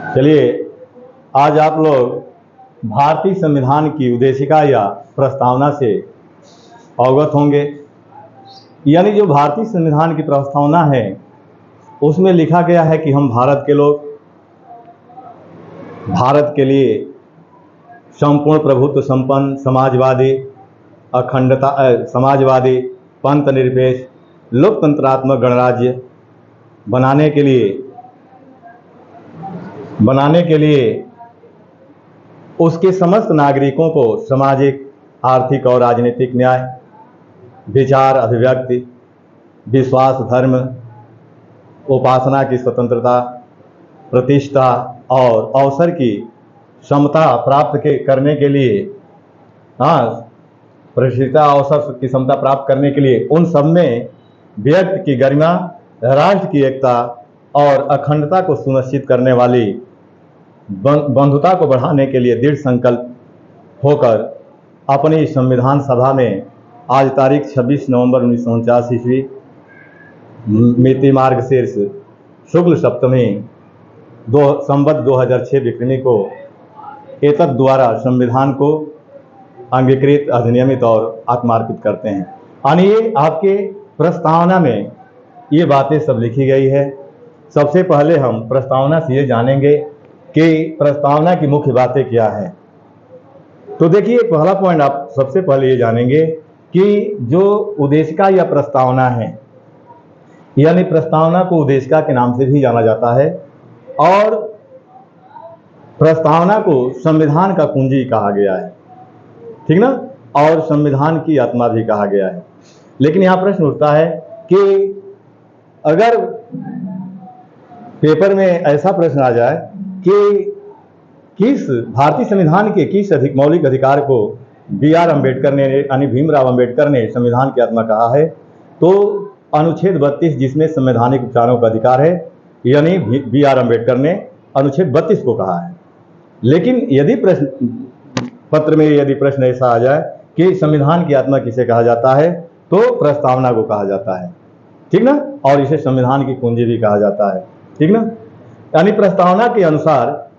चलिए, आज आप लोग भारतीय संविधान की उद्देशिका या प्रस्तावना से अवगत होंगे। यानी जो भारतीय संविधान की प्रस्तावना है उसमें लिखा गया है कि हम भारत के लोग भारत के लिए संपूर्ण प्रभुत्व संपन्न समाजवादी समाजवादी पंथ निरपेक्ष लोकतंत्रात्मक गणराज्य बनाने के लिए उसके समस्त नागरिकों को सामाजिक, आर्थिक और राजनीतिक न्याय, विचार अभिव्यक्ति, विश्वास, धर्म, उपासना की स्वतंत्रता, प्रतिष्ठा और अवसर की समता प्राप्त करने के लिए प्रतिष्ठा अवसर की समता प्राप्त करने के लिए उन सब में व्यक्ति की गरिमा, राष्ट्र की एकता और अखंडता को सुनिश्चित करने वाली बंधुता को बढ़ाने के लिए दृढ़ संकल्प होकर अपनी संविधान सभा में आज तारीख 26 नवंबर 1949 ईस्वी मिति मार्गशीर्ष शुक्ल सप्तमी संवत 2006 विक्रमी को एतद द्वारा संविधान को अंगीकृत, अधिनियमित और आत्मार्पित करते हैं। यानी ये आपके प्रस्तावना में ये बातें सब लिखी गई है। सबसे पहले हम प्रस्तावना से ये जानेंगे कि प्रस्तावना की मुख्य बातें क्या है। तो देखिए, पहला पॉइंट आप सबसे पहले ये जानेंगे कि जो उद्देशिका या प्रस्तावना है, यानी प्रस्तावना को उद्देशिका के नाम से भी जाना जाता है और प्रस्तावना को संविधान का कुंजी कहा गया है, ठीक ना, और संविधान की आत्मा भी कहा गया है। लेकिन यहाँ प्रश्न उठता है कि अगर पेपर में ऐसा प्रश्न आ जाए कि किस भारतीय संविधान के किस मौलिक अधिकार को B.R. अम्बेडकर ने यानी भीमराव अम्बेडकर ने संविधान की आत्मा कहा है, तो अनुच्छेद 32 जिसमें संवैधानिक उपचारों का अधिकार है, यानी B.R. अम्बेडकर ने अनुच्छेद 32 को कहा है। लेकिन यदि प्रश्न ऐसा आ जाए कि संविधान की आत्मा किसे कहा जाता है, तो प्रस्तावना को कहा जाता है, ठीक ना, और इसे संविधान की कुंजी भी कहा जाता है, ठीक ना। यानी प्रस्तावना के अनुसार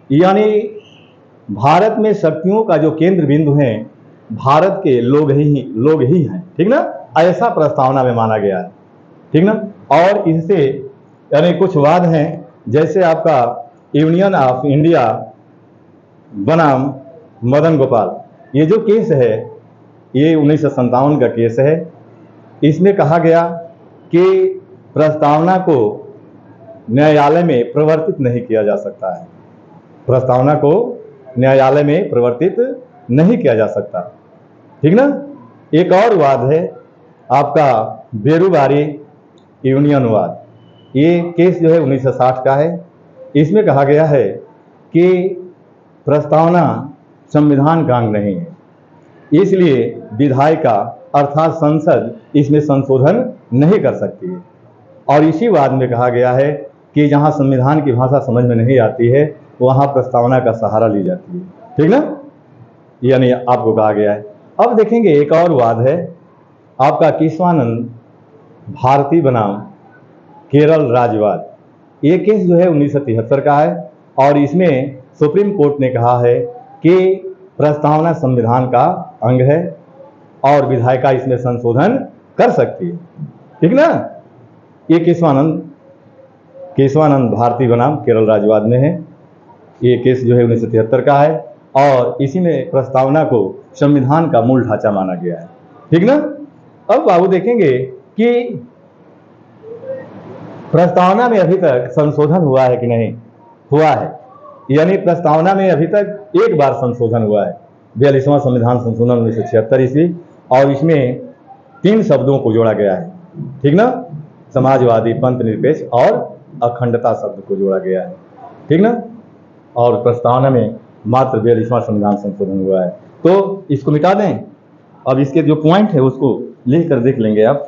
यानी भारत में शक्तियों का जो केंद्र बिंदु है भारत के लोग ही हैं, ठीक ना, ऐसा प्रस्तावना में माना गया है, ठीक ना। और इससे यानी कुछ वाद हैं, जैसे आपका यूनियन ऑफ इंडिया बनाम मदन गोपाल, ये जो केस है ये 1957 का केस है। इसमें कहा गया कि प्रस्तावना को न्यायालय में प्रवर्तित नहीं किया जा सकता है, प्रस्तावना को न्यायालय में प्रवर्तित नहीं किया जा सकता, ठीक ना। एक और वाद है आपका बेरुबारी यूनियन वाद, ये केस जो है 1960 का है। इसमें कहा गया है कि प्रस्तावना संविधान का अंग नहीं है, इसलिए विधायिका अर्थात संसद इसमें संशोधन नहीं कर सकती है। और इसी वाद में कहा गया है कि जहां संविधान की भाषा समझ में नहीं आती है वहां प्रस्तावना का सहारा ली जाती है, ठीक ना, यानी आपको कहा गया है। अब देखेंगे एक और वाद है आपका केशवानंद भारती बनाम केरल राज्यवाद। ये केस जो है 1973 का है और इसमें सुप्रीम कोर्ट ने कहा है कि प्रस्तावना संविधान का अंग है और विधायिका इसमें संशोधन कर सकती है, ठीक ना। ये केशवानंद भारती बनाम केरल राज्यवाद में है। ये केस जो है 1973 का है और इसी में प्रस्तावना को संविधान का मूल ढांचा माना गया है, ठीक ना। अब बाबू देखेंगे कि प्रस्तावना में अभी तक संशोधन हुआ है कि नहीं हुआ है। यानी प्रस्तावना में अभी तक एक बार संशोधन हुआ है, 42वां संविधान संशोधन 1976 ईस्वी, और इसमें 3 शब्दों को जोड़ा गया है, ठीक ना, समाजवादी, पंथ निरपेक्ष और अखंडता शब्द को जोड़ा गया है, ठीक ना। और प्रस्तावना में मात्र 42वां संविधान संशोधन हुआ है। तो इसको मिटा दें, अब इसके जो पॉइंट है उसको लिख कर देख लेंगे आप।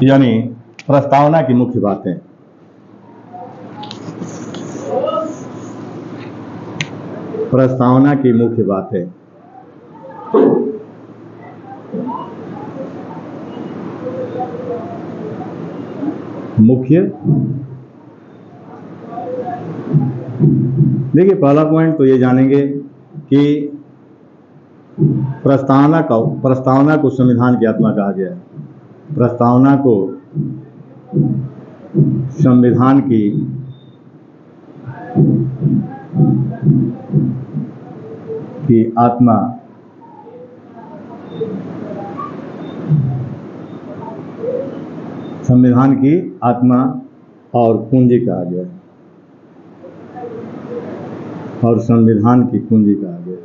यानी प्रस्तावना की मुख्य बातें, प्रस्तावना की मुख्य बातें मुख्य, देखिए पहला पॉइंट तो ये जानेंगे कि प्रस्तावना को संविधान की आत्मा कहा गया है। प्रस्तावना को संविधान की आत्मा संविधान की आत्मा और कुंजी कहा गया है, और संविधान की कुंजी कहा गया है।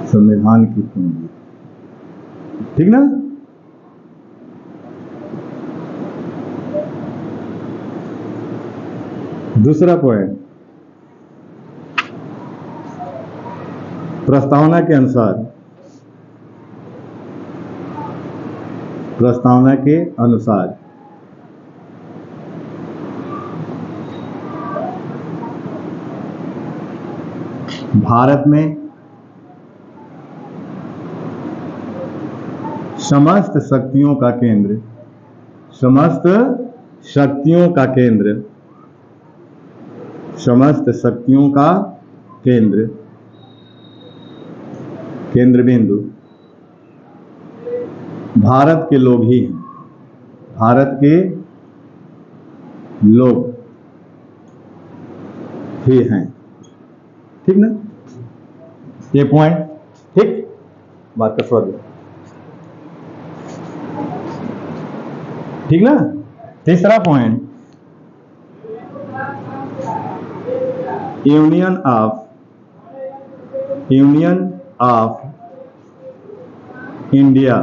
संविधान की कुंजी, ठीक ना। दूसरा पॉइंट, प्रस्तावना के अनुसार भारत में समस्त शक्तियों का केंद्र बिंदु भारत के लोग ही हैं। भारत के लोग ही हैं, ठीक ना। ये पॉइंट ठीक, बात का स्वर ठीक ना। तीसरा पॉइंट, यूनियन ऑफ इंडिया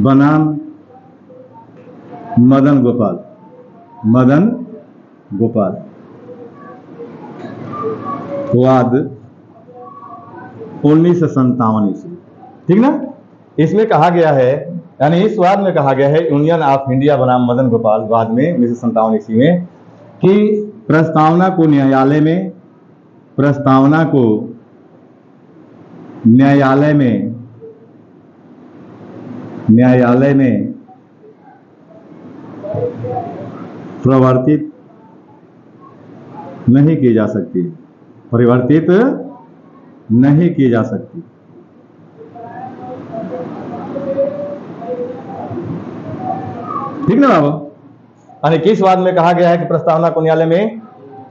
बनाम मदन गोपाल वाद 1957 ईस्वी, ठीक ना। इसमें कहा गया है, यानी इस वाद में कहा गया है यूनियन ऑफ इंडिया बनाम मदन गोपाल वाद में 1957 ईस्वी में कि प्रस्तावना को न्यायालय में परिवर्तित नहीं की जा सकती, ठीक ना बाबू। यानी किस वाद में कहा गया है कि प्रस्तावना को न्यायालय में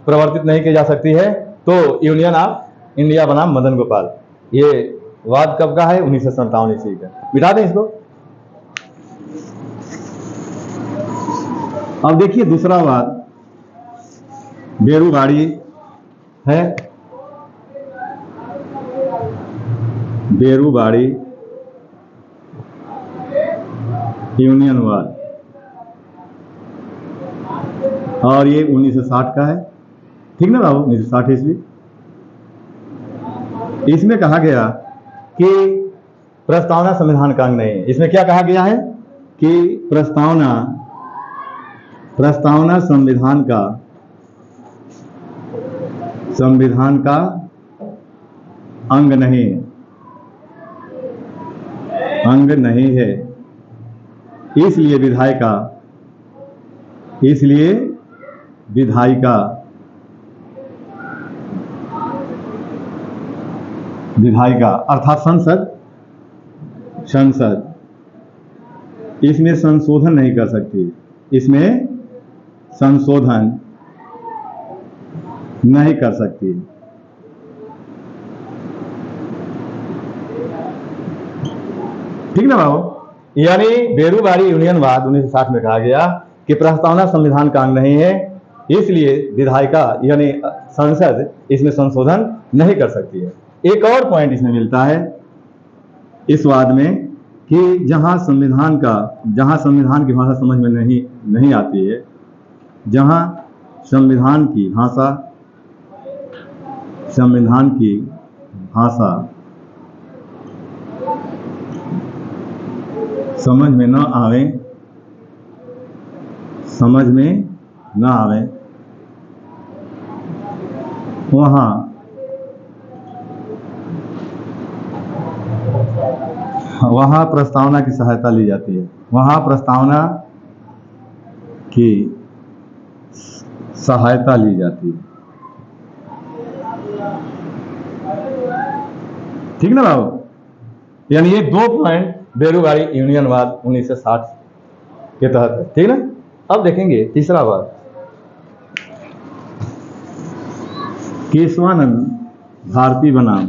परिवर्तित नहीं की जा सकती है? तो यूनियन ऑफ इंडिया बनाम मदन गोपाल, ये वाद कब का है? 1957 ईस्वी का। बिठा दें इसको। अब देखिए दूसरा वाद बेरूबाड़ी है। बेरूबाड़ी यूनियन वाद, और ये 1960 का है, ठीक ना बाबू, 1960 ईस्वी। इसमें कहा गया कि प्रस्तावना संविधान का अंग नहीं है। इसमें क्या कहा गया है कि प्रस्तावना संविधान का अंग नहीं है, इसलिए विधायिका अर्थात संसद इसमें संशोधन नहीं कर सकती, ठीक ना बाबू। यानी बेरूबाड़ी यूनियन वाद 1960 में कहा गया कि प्रस्तावना संविधान का अंग नहीं है, इसलिए विधायिका यानी संसद इसमें संशोधन नहीं कर सकती है। एक और पॉइंट इसमें मिलता है इस वाद में कि जहां संविधान की भाषा समझ में नहीं आती है, जहां संविधान की भाषा समझ में न आवे वहाँ प्रस्तावना की सहायता ली जाती है, वहाँ प्रस्तावना की सहायता ली जाती है। ठीक ना बाबू। यानी ये 2 पॉइंट बेरोजगारी यूनियनवाद 1960 के तहत है। ठीक ना। अब देखेंगे तीसरा बात, केशवानंद भारती बनाम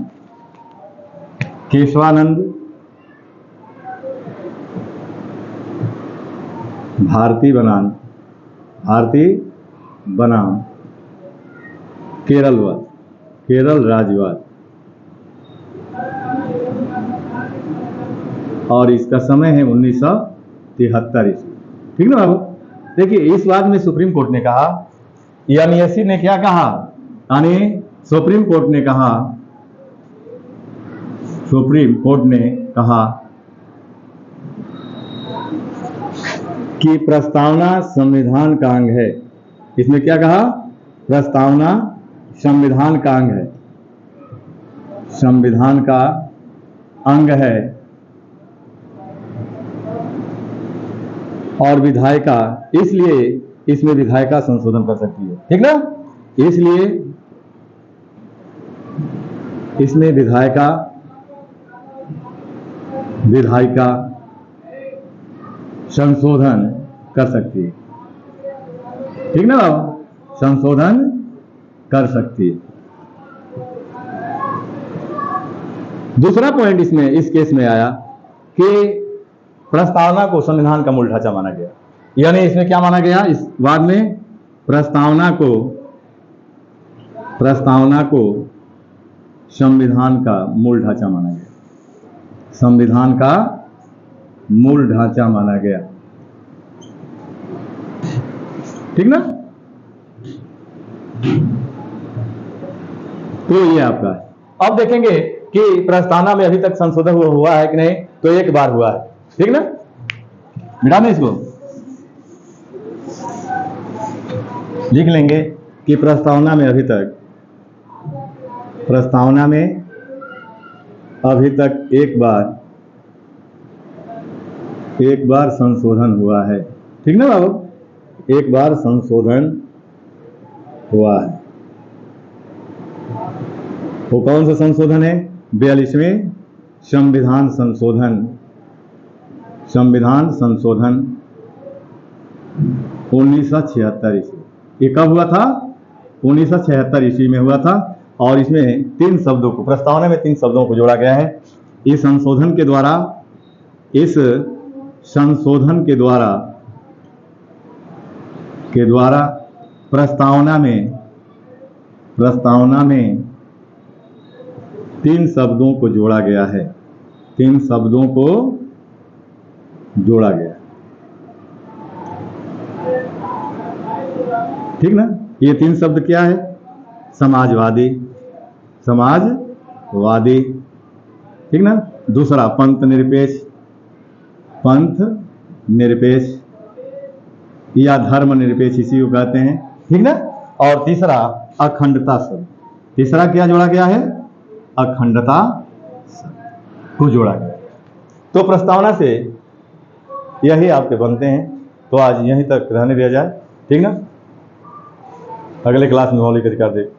केशवानंद भारती बनाम केरल राजवाद, और इसका समय है 1973 ईस्वी। ठीक ना बाबू। देखिए इस बात में सुप्रीम कोर्ट ने कहा, यानी ने क्या कहा, यानी सुप्रीम कोर्ट ने कहा कि प्रस्तावना संविधान का अंग है। इसमें क्या कहा, प्रस्तावना संविधान का अंग है, संविधान का अंग है, और विधायिका, इसलिए इसमें विधायिका संशोधन कर सकती है। ठीक ना। इसलिए इसमें विधायिका संशोधन कर सकती है। ठीक ना बाबू, संशोधन कर सकती है। दूसरा पॉइंट इसमें इस केस में आया कि प्रस्तावना को संविधान का मूल ढांचा माना गया। यानी इसमें क्या माना गया, इस वाद में प्रस्तावना को संविधान का मूल ढांचा माना गया, संविधान का मूल ढांचा माना गया। ठीक ना। तो ये आपका है। अब देखेंगे कि प्रस्तावना में अभी तक संशोधन हुआ है कि नहीं, तो एक बार हुआ है। ठीक ना। मिटा दें इसको, लिख लेंगे कि प्रस्तावना में अभी तक एक बार संशोधन हुआ है। ठीक ना बाबू, एक बार संशोधन हुआ है। वो कौन सा संशोधन है, 42वें संविधान संशोधन 1976 ईस्वी। ये कब हुआ था, 1976 ईस्वी में हुआ था। और इसमें 3 शब्दों को, प्रस्तावना में 3 शब्दों को जोड़ा गया है। इस संशोधन के द्वारा प्रस्तावना में 3 शब्दों को जोड़ा गया है, 3 शब्दों को जोड़ा गया। ठीक ना। ये 3 शब्द क्या है, समाजवादी, ठीक ना। दूसरा पंथ निरपेक्ष या धर्म निरपेक्ष, इसी को कहते हैं। ठीक ना। और तीसरा अखंडता शब्द, तीसरा क्या जोड़ा गया है, अखंडता को जोड़ा गया। तो प्रस्तावना से यही आपके बनते हैं। तो आज यहीं तक रहने दिया जाए। ठीक ना। अगले क्लास में मौलिक अधिकार दे